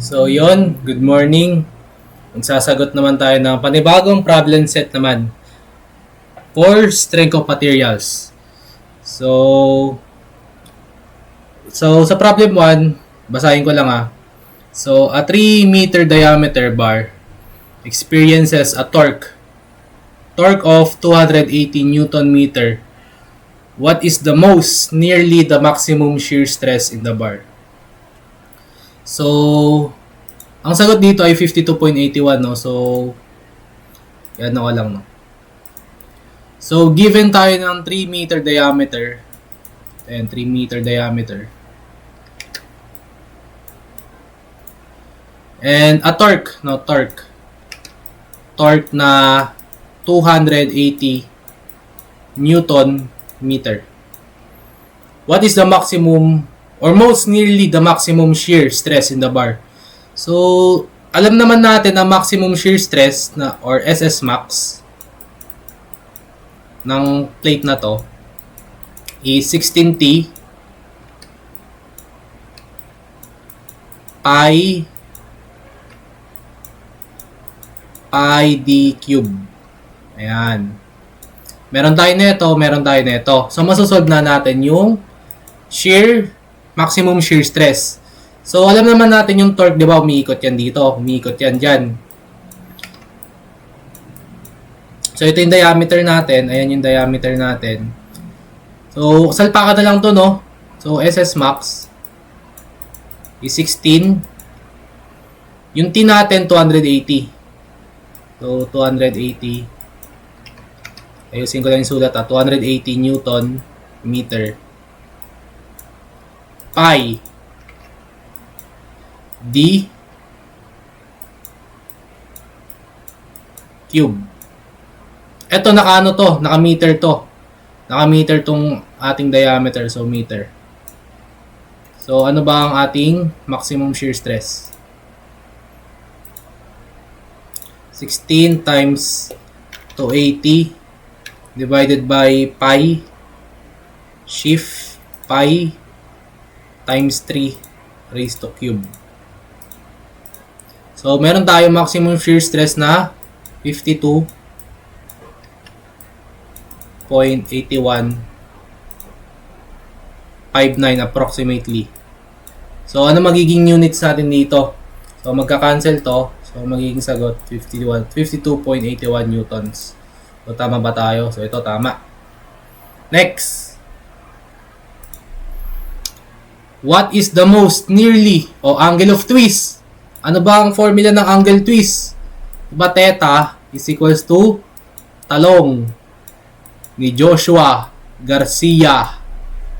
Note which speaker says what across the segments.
Speaker 1: So yon, good morning. Magsasagot naman tayo ng panibagong problem set naman for strength of materials. So sa problem 1, basahin ko lang So a 3-meter diameter bar experiences a torque of 280 Newton meter. What is the most nearly the maximum shear stress in the bar? So, ang sagot dito ay 52.81, no? So, yan ako lang, no? So, given tayo ng 3-meter diameter. Ayan, 3-meter diameter. And a torque, no? Torque na 280 Newton meter. What is the maximum or most nearly the maximum shear stress in the bar? So, alam naman natin na maximum shear stress na or SS max ng plate na to is 16T pi d cube. Ayan. Meron tayo nito. So, masosolve na natin yung maximum shear stress. So, alam naman natin yung torque, di ba? Umiikot yan dito. Umiikot yan dyan. So, ito yung diameter natin. Ayan yung diameter natin. So, salpakan na lang to, no? So, SS max is 16. Yung T natin, 280. So, 280. Ayusin ko lang yung sulat, 280 Newton meter. Pi d cube. Ito naka-ano to, naka-meter to. Naka-meter tong ating diameter, so meter. So ano ba ang ating maximum shear stress? 16 times 280 divided by pi shift pi times 3 raised to cube. So, meron tayo maximum shear stress na 52.8159 approximately. So, ano magiging units natin dito? So, magka-cancel to. So, magiging sagot 52.81 newtons. So, tama ba tayo? So, ito tama. Next. What is the most nearly angle of twist? Ano ba ang formula ng angle twist? Diba theta is equals to talong ni Joshua Garcia.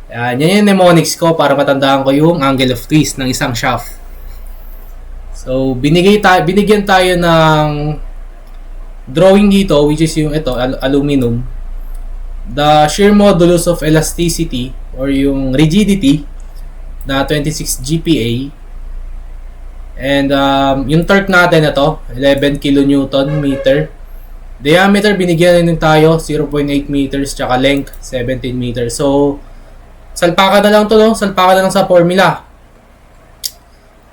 Speaker 1: Yan yung mnemonics ko para matandaan ko yung angle of twist ng isang shaft. So, binigyan tayo ng drawing dito, which is yung ito, aluminum. The shear modulus of elasticity or yung rigidity na 26 GPa. And yung torque natin na to, 11 kN meter. Diameter, binigyan din tayo, 0.8 meters, tsaka length, 17 meters. So, salpakan na lang to, no? Salpakan na lang sa formula.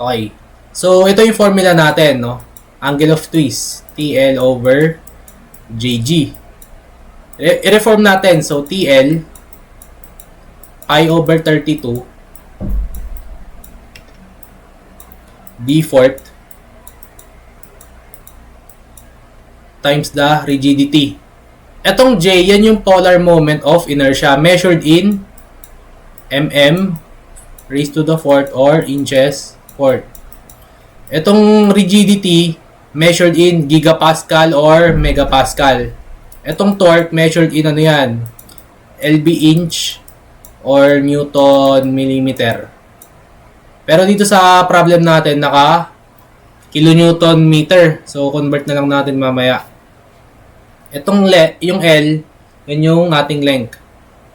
Speaker 1: Okay. So, ito yung formula natin, no? Angle of twist, TL over JG. I-reform natin. So, TL, pi over 32, d fourth, times the rigidity. Etong J, yan yung polar moment of inertia measured in mm raised to the fourth or inches fourth. Etong rigidity measured in gigapascal or megapascal. Etong torque measured in ano yan? lb inch or newton millimeter. Pero dito sa problem natin naka kilonewton meter. So convert na lang natin mamaya. Etong yung L, yan yung ating length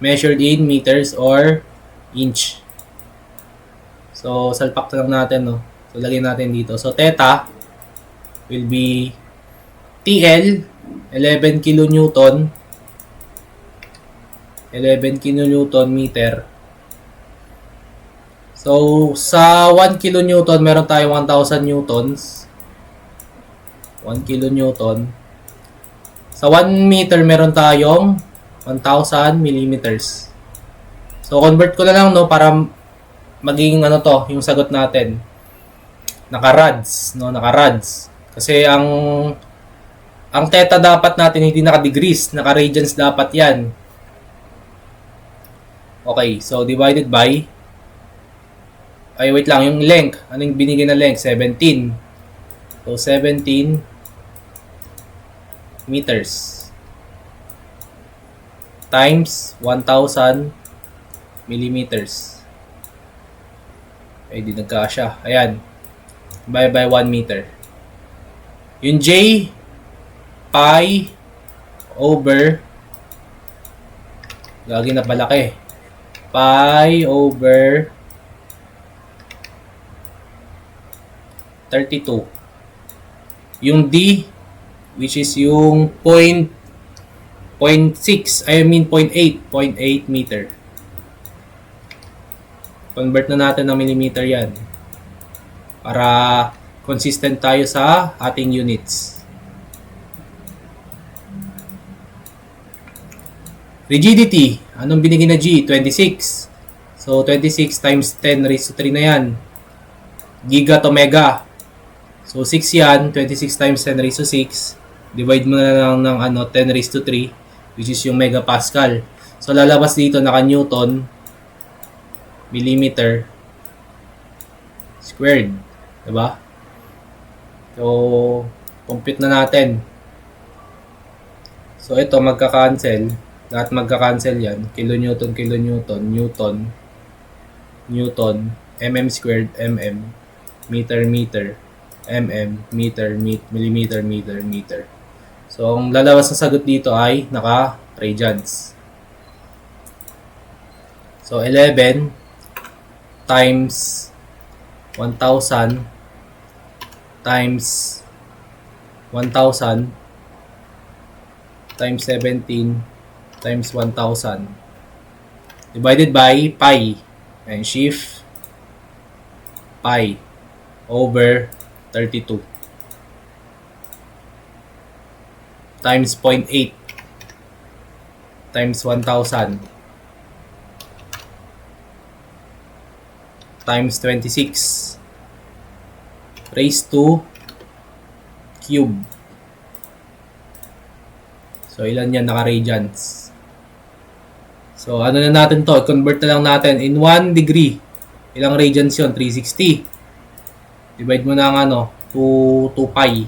Speaker 1: measured in meters or inch. So salpak na lang natin, no. So, lagyan natin dito. So, theta will be TL, 11 kN, 11 kN meter. So, sa 1 kilonewton, meron tayong 1,000 newtons. 1 kilonewton. Sa 1 meter, meron tayong 1,000 millimeters. So, convert ko na lang, no, para maging ano to, yung sagot natin. Naka-rads, no, naka-rads. Kasi ang theta dapat natin hindi naka-degrees, naka-radians dapat 'yan. Okay, so divided by wait lang, yung length. Anong binigay na length? 17. So 17 meters times 1,000 millimeters. Di nagkasya. Ayan. By 1 meter. Yung J, pi over, gagi na palaki, pi over 32. Yung D, which is yung 0.6, 0.8 meter. Convert na natin ng millimeter yan para consistent tayo sa ating units. Rigidity, anong binigay na G? 26. So 26 times 10 raised to 3 na yan. Giga to mega. So 6 yan, 26 times 10 raised to 6. Divide mo na lang ng 10 raised to 3, which is yung megapascal. So lalabas dito naka-newton millimeter squared. Diba? So, compute na natin. So, ito magka-cancel. Lahat magka-cancel yan. Kilonewton, kilonewton, newton, newton, mm squared, mm, meter, meter, mm, meter, millimeter, meter, meter. So, ang lalabas na sagot dito ay naka-radians. So, 11 times 1,000 times 1,000 times 17 times 1,000 divided by pi and shift pi over 32 times 0.8 times 1,000 times 26 raised to cube. So, ilan yan? Naka-radians. So, ano na natin to? Convert na lang natin. In 1 degree, ilang radians yun? 360. Divide mo na ng 2 pi.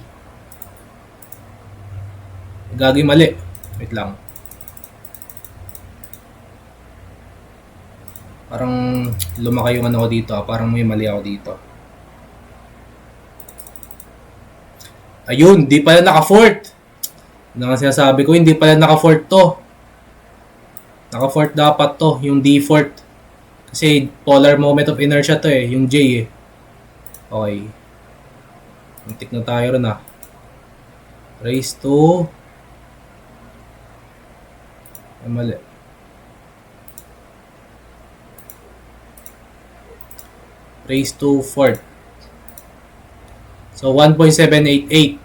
Speaker 1: Gagi mali. Wait lang. Parang lumaki yung ko dito. Parang may mali ako dito. Ayun, di pala naka-fourth. Ano nga sinasabi ko, hindi pala naka-fourth to. Naka-fourth dapat to, yung D4. Kasi polar moment of inertia to yung J Okay. Muntik na tayo rin Raise to... mali. Raise to 4th. So, 1.788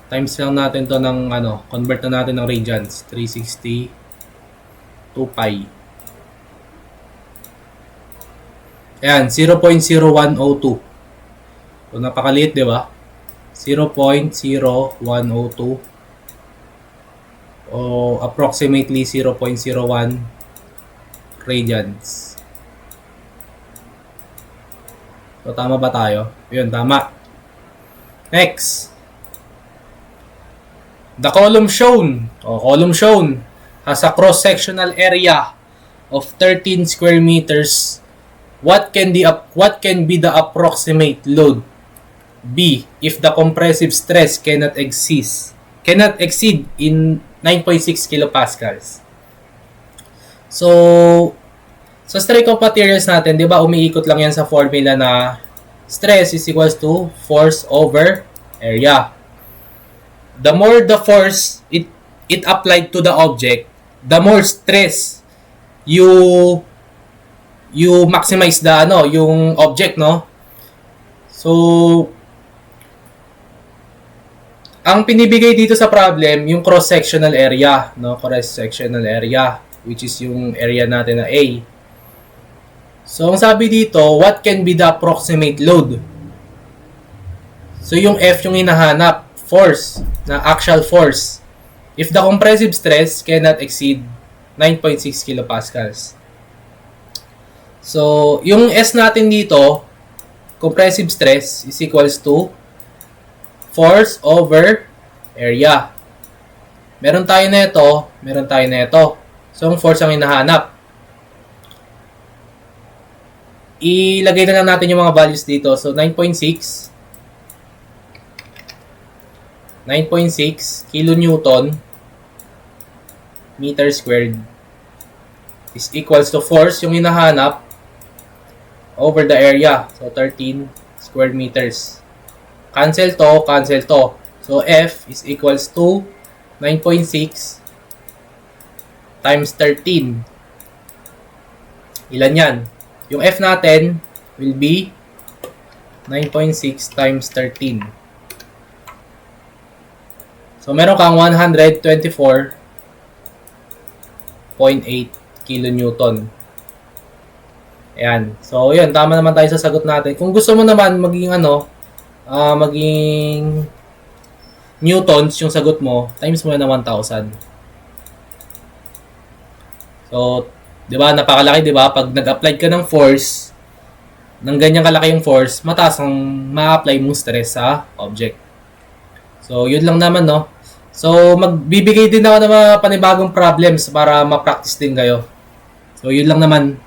Speaker 1: times lang natin to ng convert na natin ng radians. 360 2 pi. Ayan, 0.0102. So, napakaliit, di ba? 0.0102 o approximately 0.01 radians. So, tama ba tayo? Yun, tama. Next. The column shown, has a cross-sectional area of 13 square meters. What can be the approximate load? B. If the compressive stress cannot exceed in 9.6 kilopascals. So, sa strike of materials natin, di ba, umiikot lang yan sa formula na stress is equals to force over area. The more the force it applied to the object, the more stress you you maximize the yung object, no? So ang pinibigay dito sa problem, yung cross-sectional area, no? Cross-sectional area, which is yung area natin na A. So, ang sabi dito, what can be the approximate load? So, yung F yung hinahanap, force, na actual force. If the compressive stress cannot exceed 9.6 kilopascals. So, yung S natin dito, compressive stress is equals to force over area. Meron tayo na ito, meron tayo na ito. So, ang force ang hinahanap. Ilagay na lang natin yung mga values dito. So, 9.6 kilonewton meter squared is equals to force yung hinahanap over the area. So, 13 square meters. Cancel to, cancel to. So, F is equals to 9.6 times 13. Ilan yan? Yung F natin will be 9.6 times 13. So, meron kang 124.8 kilonewton. Ayan. So, yun. Tama naman tayo sa sagot natin. Kung gusto mo naman maging maging newtons yung sagot mo, times mo na 1,000. So, di ba, napakalaki, di ba? Pag nag-apply ka ng force, ng ganyang kalaki yung force, mataas ang ma-apply mong stress sa object. So, yun lang naman, no? So, magbibigay din ako ng mga panibagong problems para ma-practice din kayo. So, yun lang naman.